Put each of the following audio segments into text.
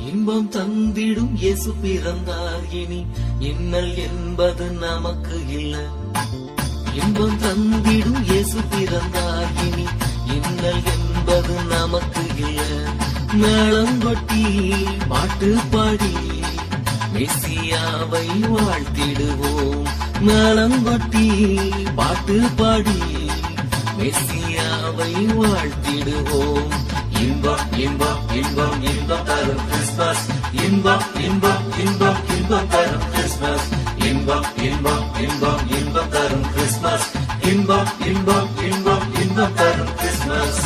இன்பம் தந்திடும் இயேசு பிறந்தார், இனி இன்னல் என்பது நமக்கு இல்லை. இன்பம் தந்திடும் இயேசு பிறந்தார், இனி இன்னல் என்பது நமக்கு இல்லை. மேளங்கொட்டி பாட்டு பாடி மெசியாவை வாழ்த்திடுவோம். மேளங்கொட்டி பாட்டு பாடி மெசியாவை வாழ்த்திடுவோம். இன்பம் இன்பம் இன்பம் இன்பம் தரும் கிறிஸ்துமஸ். இன்பம் இன்பம் இன்பம் இன்பம் தரும் கிறிஸ்துமஸ். இன்பம் இன்பம் இன்பம் இன்பம் தரும் கிறிஸ்துமஸ். இன்பம் இன்பம் இன்பம் இன்பம் தரும் கிறிஸ்துமஸ்.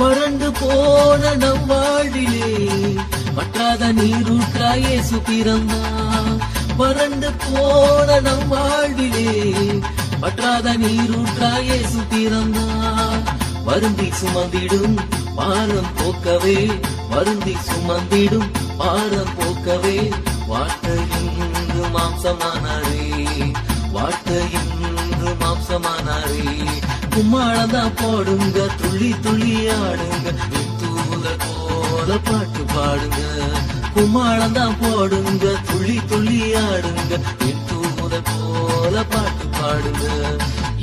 வறண்டு போன நம் வாழ்விலே வற்றாத நீரூற்றாய் இயேசு பிறந்தார். வறண்டு போன நம் வாழ்விலே வற்றாத நீரூற்றாய் இயேசு பிறந்தார். வருந்தி சுமந்திடும் பாரம் போக்கவே, வருந்தி சுமந்திடும் பாரம் போக்கவே, வார்த்தை இன்று மாம்சமானாரே, வார்த்தை இன்று மாம்சமானாரே. கும்மாளந்தான் போடுங்க, துள்ளி துள்ளி ஆடுங்க, தூதர் போல பாட்டு பாடுங்க. கும்மாளந்தான் போடுங்க, துள்ளி துள்ளி ஆடுங்க, தூதர் போல பாட்டு பாடுங்க.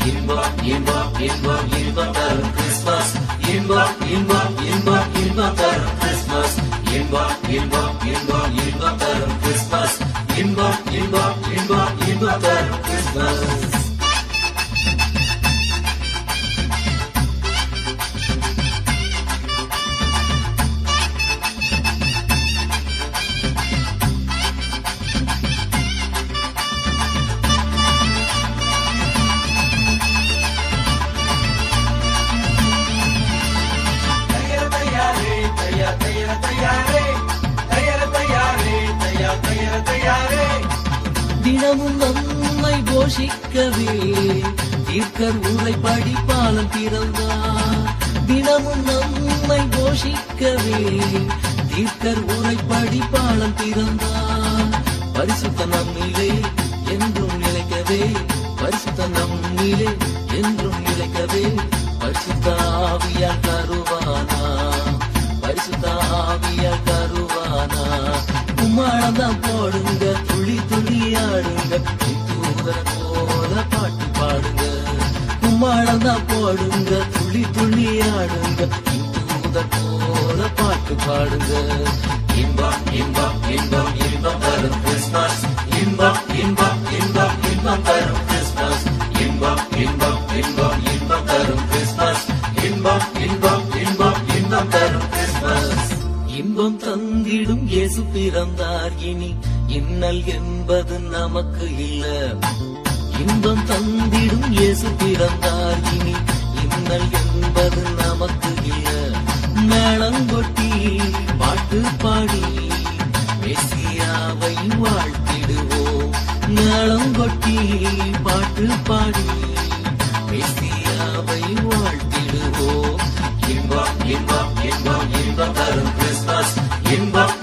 இன்பம் இன்பம் இன்பம் இன்பம் தரும் கிறிஸ்துமஸ். இன்பம் இன்பம் இன்பம் இன்பம் தரும் கிறிஸ்துமஸ். இன்பம் இன்பம் இன்பம் இன்பம் தரும் கிறிஸ்துமஸ். இன்பம் இன்பம் இன்பம் இன்பம் தரும் கிறிஸ்துமஸ். தினமும் நம்மை போஷிக்கவே தீர்க்கர் உரை படிப்பாளன் பிறந்தார். தினமும் நம்மை போஷிக்கவே தீர்க்கர் உரை படிப்பாளன் பிறந்தார். பரிசுத்த நம்மிலே என்றும் நிலைக்கவே, பரிசுத்த நம்மிலே என்றும் நிலைக்கவே, பரிசுத்த ஆவியால் தருவானா, பரிசுத்த ஆவியால் தருவானா. கும்மாளந்தான் போடுங்க, துள்ளி துள்ளி ஆடுங்க, தூதர் போல பாட்டு பாடுங்க. கும்மாளந்தான் போடுங்க, துள்ளி துள்ளி ஆடுங்க, தூதர் போல பாட்டு பாடுங்க. இன்பம் இன்பம் இன்பம் இன்பம் தரும் கிறிஸ்துமஸ். இன்பம் இன்பம் இன்பம் இன்பம் தரும் கிறிஸ்துமஸ். இன்பம் இன்பம் இன்பம் இன்பம் தரும் கிறிஸ்துமஸ். இன்பம் இன்பம் இன்பம் இன்பம் தரும் கிறிஸ்துமஸ். இன்பம் தந்திடும் இயேசு பிறந்தார், இனி இன்னல் என்பது நமக்கு இல்ல. இன்பம் தந்திடும் இயேசு பிறந்தார், இனி இன்னல் என்பது நமக்கு இல்ல. மேளங்கொட்டி பாட்டு பாடி மெசியாவை வாழ்த்திடுவோம். மேளங்கொட்டி பாட்டு பாடி மெசியாவை வாழ்த்திடுவோம். இன்பம் இன்பம் இன்பம் இன்பம் தரும் கிறிஸ்துமஸ். இன்பம்